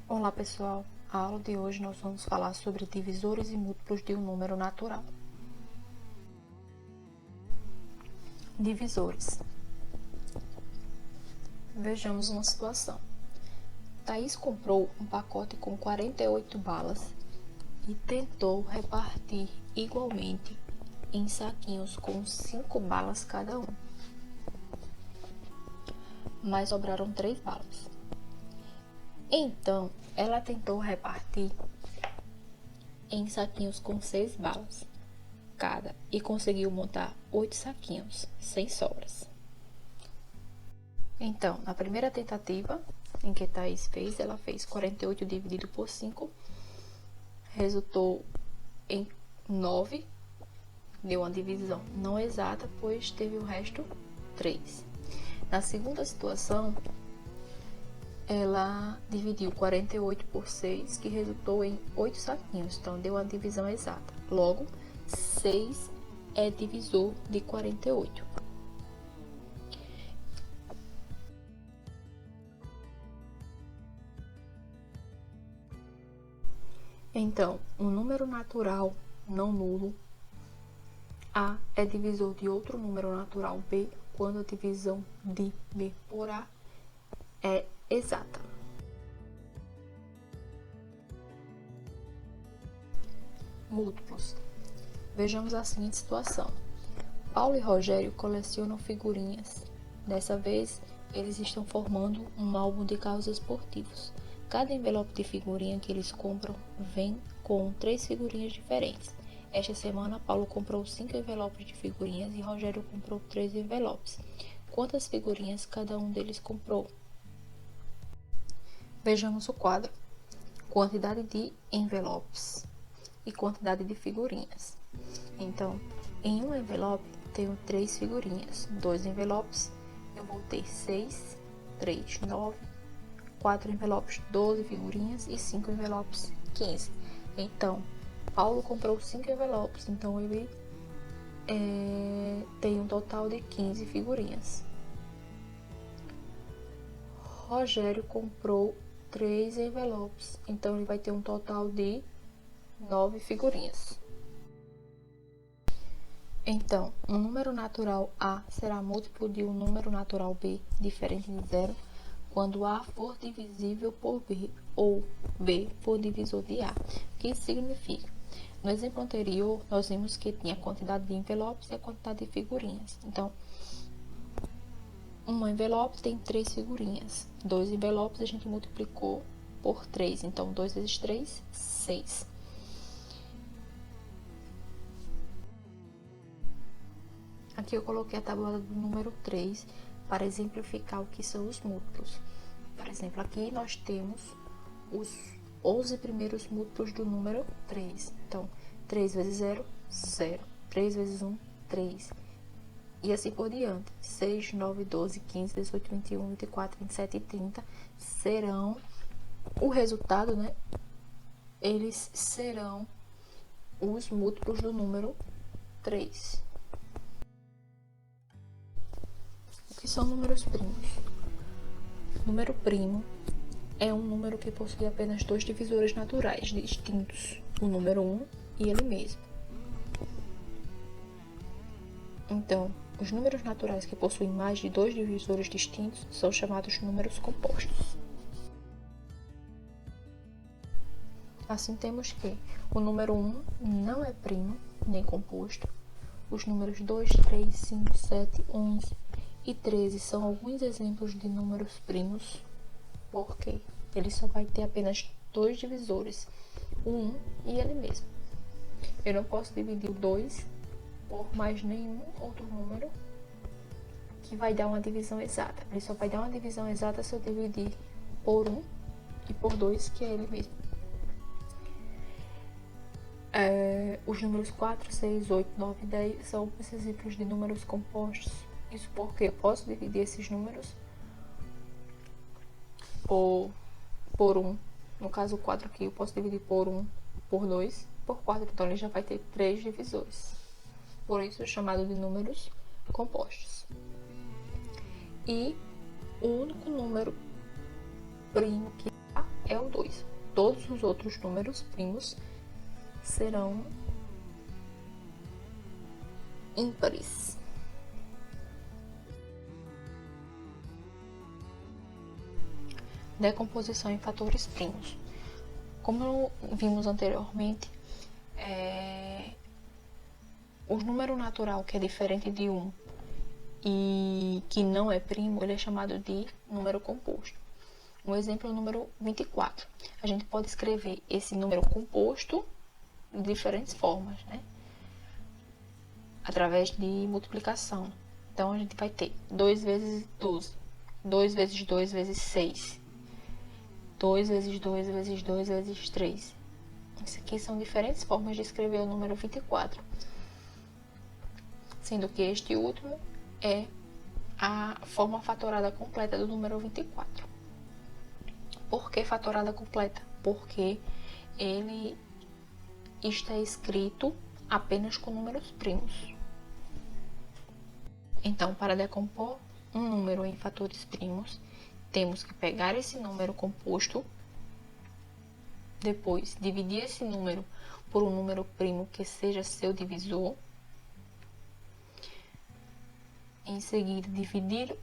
Olá pessoal, a aula de hoje nós vamos falar sobre divisores e múltiplos de um número natural. Divisores. Vejamos uma situação. Thaís comprou um pacote com 48 balas e tentou repartir igualmente em saquinhos com 5 balas cada um. Mas sobraram 3 balas. Então, ela tentou repartir em saquinhos com 6 balas cada e conseguiu montar 8 saquinhos, sem sobras. Então, na primeira tentativa em que Thaís fez, ela fez 48 dividido por 5, resultou em 9, deu uma divisão não exata, pois teve o resto 3. Na segunda situação, ela dividiu 48 por 6, que resultou em 8 saquinhos, então deu uma divisão exata. Logo, 6 é divisor de 48. Então, um número natural não nulo, A, é divisor de outro número natural B, quando a divisão de B por A é exata. Múltiplos. Vejamos a seguinte situação. Paulo e Rogério colecionam figurinhas. Dessa vez, eles estão formando um álbum de carros esportivos. Cada envelope de figurinha que eles compram vem com 3 figurinhas diferentes. Esta semana, Paulo comprou 5 envelopes de figurinhas e Rogério comprou 3 envelopes. Quantas figurinhas cada um deles comprou? Vejamos o quadro. Quantidade de envelopes e quantidade de figurinhas. Então, em um envelope, tenho 3 figurinhas. 2 envelopes, eu vou ter 6, 3, 9, 4 envelopes, 12 figurinhas e 5 envelopes, 15. Então, Paulo comprou 5 envelopes, então ele tem um total de 15 figurinhas. Rogério comprou 3 envelopes, então ele vai ter um total de 9 figurinhas. Então, um número natural A será múltiplo de um número natural B diferente de zero quando A for divisível por B ou B for divisor de A. O que isso significa? No exemplo anterior, nós vimos que tinha a quantidade de envelopes e a quantidade de figurinhas. Então, um envelope tem 3 figurinhas. 2 envelopes a gente multiplicou por 3. Então, 2 vezes 3, 6. Aqui eu coloquei a tabuada do número 3 para exemplificar o que são os múltiplos. Por exemplo, aqui nós temos os 11 primeiros múltiplos do número 3. Então, 3 vezes 0, 0. 3 vezes 1, 3. E assim por diante. 6, 9, 12, 15, 18, 21, 24, 27 e 30 serão o resultado, né? Eles serão os múltiplos do número 3. O que são números primos? Número primo é um número que possui apenas 2 divisores naturais distintos, o número 1 e ele mesmo. Então, os números naturais que possuem mais de 2 divisores distintos são chamados números compostos. Assim, temos que o número 1 não é primo nem composto. Os números 2, 3, 5, 7, 11 e 13 são alguns exemplos de números primos, porque ele só vai ter apenas 2 divisores, o 1 e ele mesmo. Eu não posso dividir o 2 por mais nenhum outro número que vai dar uma divisão exata. Ele só vai dar uma divisão exata se eu dividir por 1 e por 2, que é ele mesmo. Os números 4, 6, 8, 9 e 10 são os exemplos de números compostos. Isso porque eu posso dividir esses números por 1. No caso, o 4 aqui eu posso dividir por 1, por 2, por 4. Então, ele já vai ter 3 divisores. Por isso, é chamado de números compostos. E o único número primo que é o 2. Todos os outros números primos serão ímpares. Decomposição em fatores primos. Como vimos anteriormente, o número natural, que é diferente de 1 e que não é primo, ele é chamado de número composto. Um exemplo é o número 24. A gente pode escrever esse número composto de diferentes formas, né? Através de multiplicação. Então, a gente vai ter 2 vezes 12, 2 vezes 2 vezes 6, 2 vezes 2 vezes 2 vezes 3. Isso aqui são diferentes formas de escrever o número 24. Sendo que este último é a forma fatorada completa do número 24. Por que fatorada completa? Porque ele está escrito apenas com números primos. Então, para decompor um número em fatores primos, temos que pegar esse número composto, depois dividir esse número por um número primo que seja seu divisor, em seguida dividir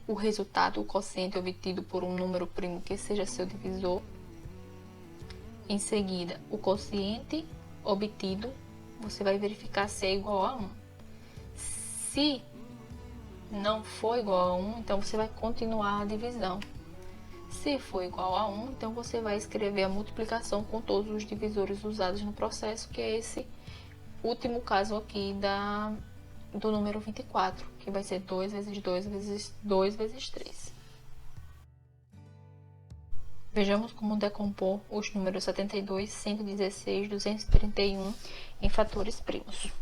o resultado, o quociente obtido por um número primo que seja seu divisor, em seguida o quociente obtido você vai verificar se é igual a 1. Se não for igual a 1, então você vai continuar a divisão. Se for igual a 1, então você vai escrever a multiplicação com todos os divisores usados no processo, que é esse último caso aqui do número 24, que vai ser 2 vezes 2 vezes 2 vezes 3. Vejamos como decompor os números 72, 116, 231 em fatores primos.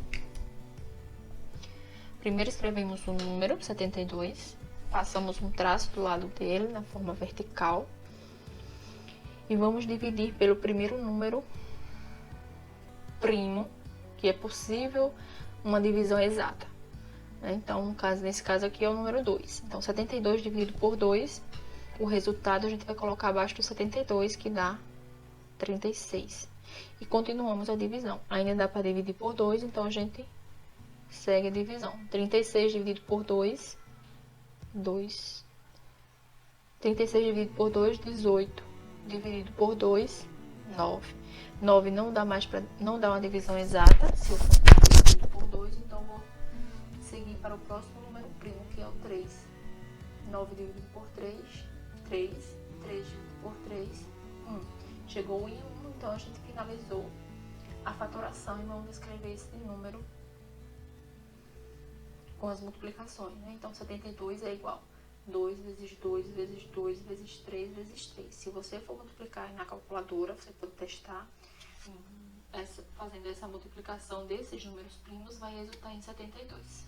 Primeiro escrevemos o número 72, passamos um traço do lado dele na forma vertical e vamos dividir pelo primeiro número primo, que é possível uma divisão exata. Então, nesse caso aqui é o número 2. Então, 72 dividido por 2, o resultado a gente vai colocar abaixo do 72, que dá 36. E continuamos a divisão. Ainda dá para dividir por 2, então a gente segue a divisão. 36 dividido por 2, 2. 36 dividido por 2, 18. Dividido por 2, 9. 9 não dá uma divisão exata. Se eu for dividido por 2, então vou seguir para o próximo número primo, que é o 3. 9 dividido por 3, 3. 3 dividido por 3, 1. Chegou em 1, então a gente finalizou a fatoração e vamos escrever esse número com as multiplicações, né? Então, 72 é igual 2 vezes 2 vezes 2 vezes 3 vezes 3. Se você for multiplicar na calculadora, você pode testar, fazendo essa multiplicação desses números primos, vai resultar em 72.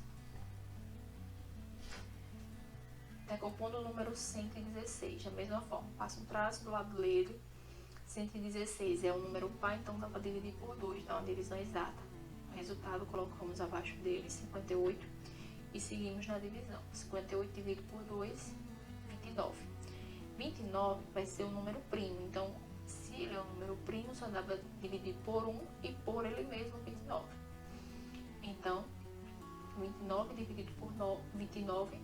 Decompondo o número 116, da mesma forma, passa um traço do lado dele. 116 é um número par, então dá para dividir por 2, dá uma divisão exata. O resultado colocamos abaixo dele, 58. E seguimos na divisão. 58 dividido por 2, 29. 29 vai ser um número primo. Então, se ele é um número primo, só dá para dividir por 1 e por ele mesmo 29. Então, 29 dividido por 29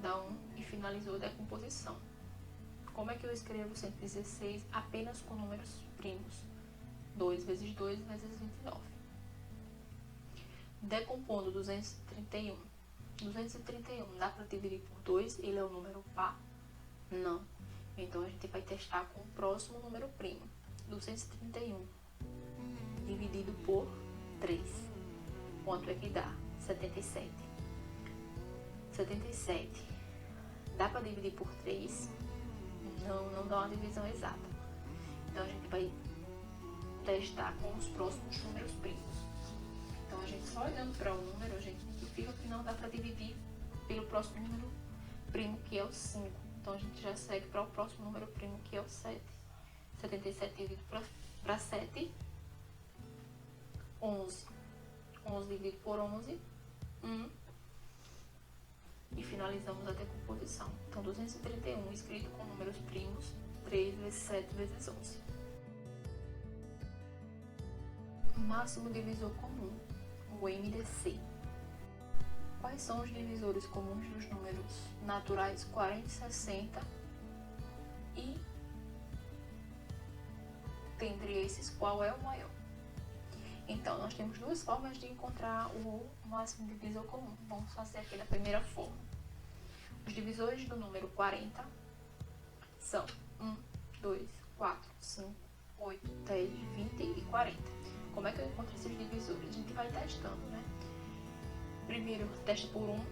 dá 1 e finalizou a decomposição. Como é que eu escrevo 116 apenas com números primos? 2 vezes 2 vezes 29. Decompondo 231. 231 dá para dividir por 2, ele é um número par? Não. Então, a gente vai testar com o próximo número primo. 231 dividido por 3. Quanto é que dá? 77. 77 dá para dividir por 3? Não dá uma divisão exata. Então, a gente vai testar com os próximos números primos. Então, a gente só olhando para o número, a gente identifica que não dá para dividir pelo próximo número primo, que é o 5. Então, a gente já segue para o próximo número primo, que é o 7. 77 dividido para 7, 11. 11 dividido por 11, 1. E finalizamos a decomposição. Então, 231 escrito com números primos, 3 vezes 7 vezes 11. Máximo divisor comum, o MDC. Quais são os divisores comuns dos números naturais 40 e 60? E, dentre esses, qual é o maior? Então, nós temos duas formas de encontrar o máximo divisor comum. Vamos fazer aqui da primeira forma. Os divisores do número 40 são 1, 2, 4, 5, 8, 10, 20 e 40. Como é que eu encontro esses divisores? A gente vai testando, né? Primeiro, testa por 1,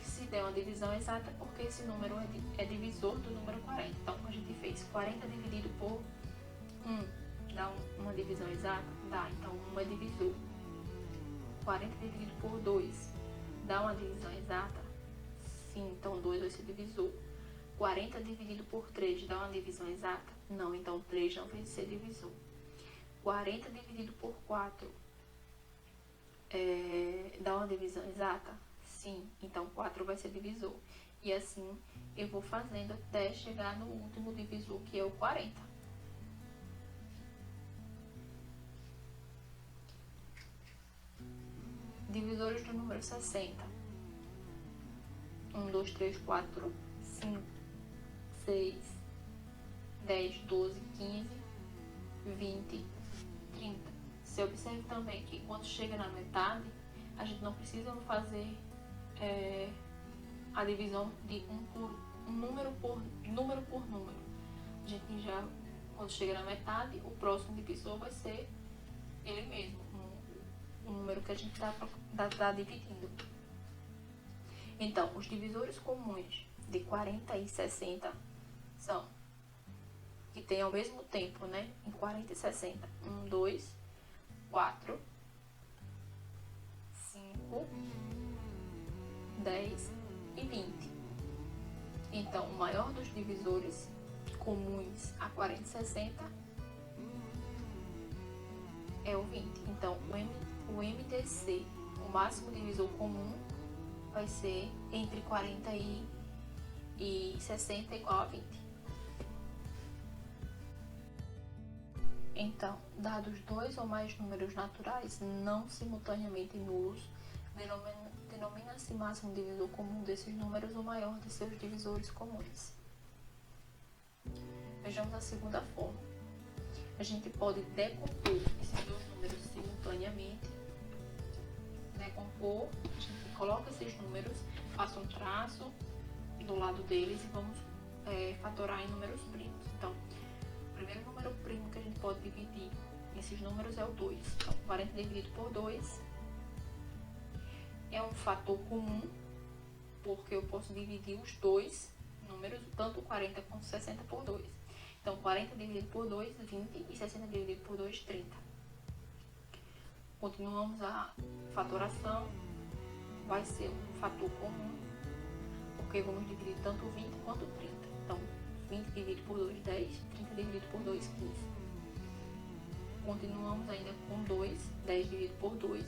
se der uma divisão exata, porque esse número é divisor do número 40. Então, a gente fez 40 dividido por 1, dá uma divisão exata? Dá, então 1 é divisor. 40 dividido por 2, dá uma divisão exata? Sim, então 2 vai ser divisor. 40 dividido por 3 dá uma divisão exata? Não, então 3 não vai ser divisor. 40 dividido por 4 dá uma divisão exata? Sim, então 4 vai ser divisor. E assim eu vou fazendo até chegar no último divisor, que é o 40. Divisores do número 60. 1, 2, 3, 4, 5, 6, 10, 12, 15, 20, 30. Você observe também que quando chega na metade, a gente não precisa fazer a divisão de número por número. A gente já, quando chega na metade, o próximo divisor vai ser ele mesmo, o número que a gente está dividindo. Então, os divisores comuns de 40 e 60 são, que tem ao mesmo tempo, né? Em 40 e 60, 1, 2, 4, 5, 10 e 20. Então, o maior dos divisores comuns a 40 e 60 é o 20. Então, o MDC, o máximo divisor comum, vai ser entre 40 e 60 igual a 20. Então, dados dois ou mais números naturais não simultaneamente nulos, denomina-se máximo divisor comum desses números o maior de seus divisores comuns. Vejamos a segunda forma. A gente pode decompor esses dois números simultaneamente. Decompor, a gente coloca esses números, faça um traço do lado deles e vamos fatorar em números primos. Então, o primeiro número primo que a gente pode dividir esses números é o 2. Então, 40 dividido por 2 é um fator comum, porque eu posso dividir os dois números, tanto 40 quanto 60 por 2. Então, 40 dividido por 2, 20, e 60 dividido por 2, 30. Continuamos a fatoração, vai ser um fator comum, porque vamos dividir tanto 20 quanto 30. Então, 20 dividido por 2, 10, 30 dividido por 2, 15. Continuamos ainda com 2, 10 dividido por 2.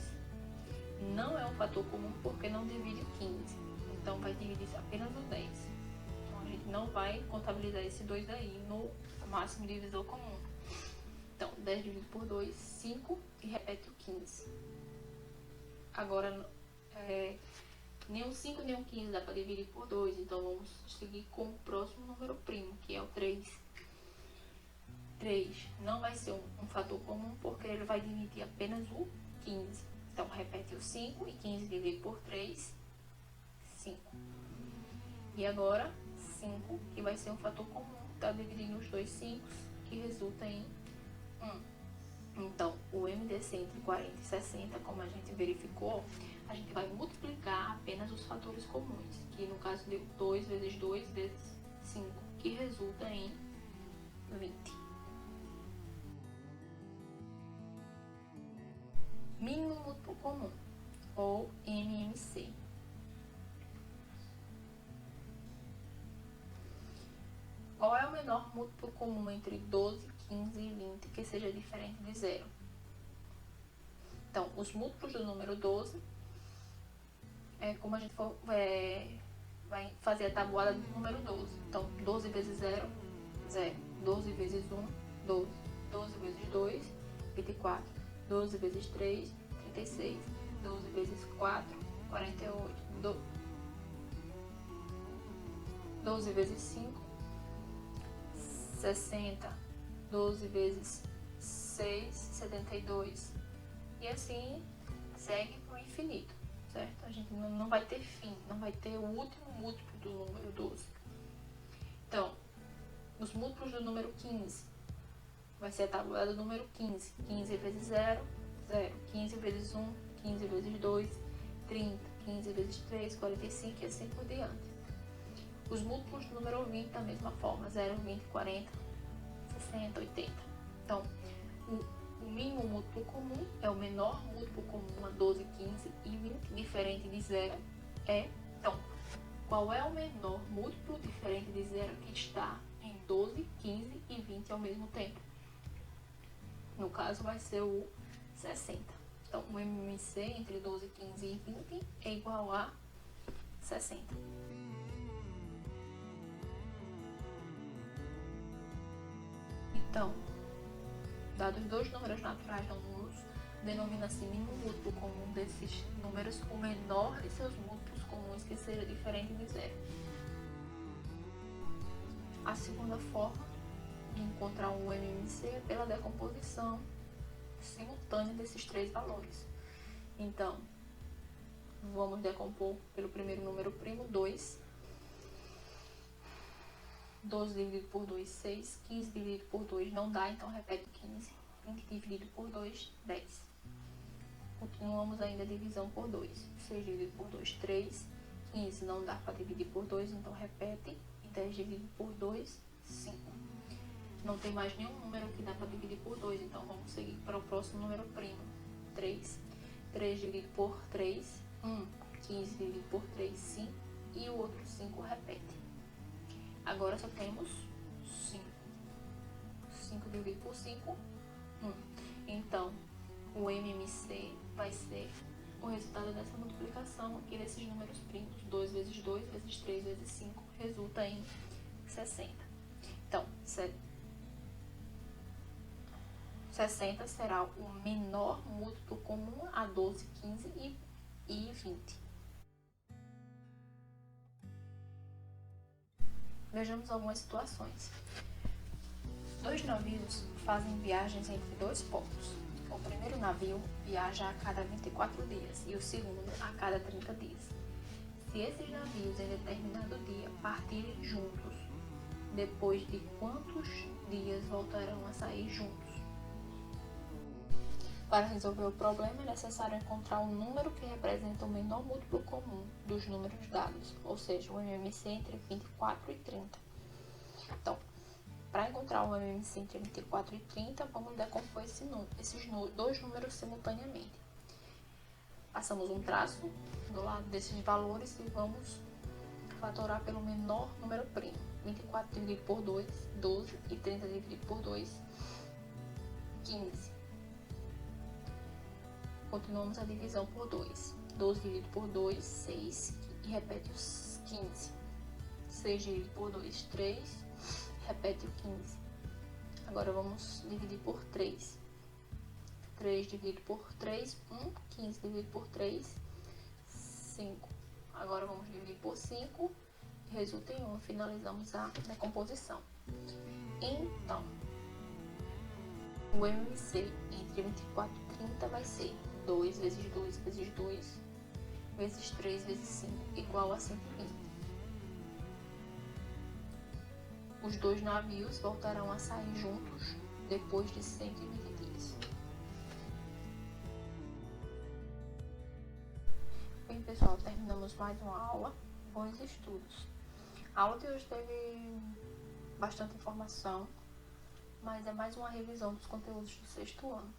Não é um fator comum porque não divide 15, então vai dividir apenas o 10. Então, a gente não vai contabilizar esse 2 aí no máximo divisor comum. Então, 10 dividido por 2, 5 e repete o 15. Agora, nem o 5 nem o 15 dá para dividir por 2, então vamos seguir com o próximo número primo, que é o 3. 3 não vai ser um fator comum porque ele vai dividir apenas o 15. Então, repete o 5 e 15 dividido por 3, 5. E agora, 5, que vai ser um fator comum, está dividindo os dois 5, que resulta em 1. Então, o MDC entre 40 e 60, como a gente verificou, a gente vai multiplicar apenas os fatores comuns, que no caso deu 2 vezes 2 vezes 5, que resulta em 20. Mínimo múltiplo comum, ou MMC. Qual é o menor múltiplo comum entre 12, 15 e 20 que seja diferente de zero? Então, os múltiplos do número 12, como a gente vai fazer a tabuada do número 12. Então, 12 vezes 0, 0. 12 vezes 1, 12. 12 vezes 2, 24. 12 vezes 3, 36. 12 vezes 4, 48. 12 vezes 5, 60. 12 vezes 6, 72. E assim segue para o infinito, certo? A gente não vai ter fim, não vai ter o último múltiplo do número 12. Então, os múltiplos do número 15 vai ser a tabuada do número 15. 15 vezes 0, 0. 15 vezes 1, 15 vezes 2, 30. 15 vezes 3, 45 e assim por diante. Os múltiplos do número 20 da mesma forma. 0, 20, 40, 60, 80. Então, o mínimo múltiplo comum é o menor múltiplo comum a 12, 15 e 20. Diferente de 0 é... Então, qual é o menor múltiplo diferente de 0 que está em 12, 15 e 20 ao mesmo tempo? No caso, vai ser o 60. Então, o MMC entre 12, 15 e 20 é igual a 60. Então, dados dois números naturais não nulos, denomina-se mínimo múltiplo comum desses números o menor de seus múltiplos comuns que seja diferente de 0. A segunda forma de encontrar um MMC é pela decomposição simultânea desses três valores. Então, vamos decompor pelo primeiro número primo, 2. 12 dividido por 2, 6. 15 dividido por 2 não dá, então repete 15. 20 dividido por 2, 10. Continuamos ainda a divisão por 2. 6 dividido por 2, 3. 15 não dá para dividir por 2, então repete. E 10 dividido por 2, 5. Não tem mais nenhum número que dá para dividir por 2, então vamos seguir para o próximo número primo. 3. 3 dividido por 3, 1. 15 dividido por 3, 5. E o outro 5 repete. Agora só temos 5. 5 dividido por 5, 1. Então, o MMC vai ser o resultado dessa multiplicação aqui desses números primos. 2 vezes 2 vezes 3 vezes 5 resulta em 60. Então, 60 será o menor múltiplo comum a 12, 15 e 20. Vejamos algumas situações. Dois navios fazem viagens entre dois portos. O primeiro navio viaja a cada 24 dias e o segundo a cada 30 dias. Se esses navios em determinado dia partirem juntos, depois de quantos dias voltarão a sair juntos? Para resolver o problema, é necessário encontrar um número que representa o menor múltiplo comum dos números dados, ou seja, o MMC entre 24 e 30. Então, para encontrar o MMC entre 24 e 30, vamos decompor esses dois números simultaneamente. Passamos um traço do lado desses valores e vamos fatorar pelo menor número primo. 24 dividido por 2, 12, e 30 dividido por 2, 15. Continuamos a divisão por 2. 12 dividido por 2, 6, e repete os 15. 6 dividido por 2, 3, repete o 15. Agora vamos dividir por 3. 3 dividido por 3, 1. 15 dividido por 3, 5. Agora vamos dividir por 5 e resulta em 1. Finalizamos a decomposição. Então, o MMC entre 24 e 30 vai ser 2 vezes 2 vezes 2 vezes 3 vezes 5 igual a 120. Os dois navios voltarão a sair juntos depois de 120 dias. Bem, pessoal, terminamos mais uma aula. Bons estudos. A aula de hoje teve bastante informação, mas é mais uma revisão dos conteúdos do 6º ano.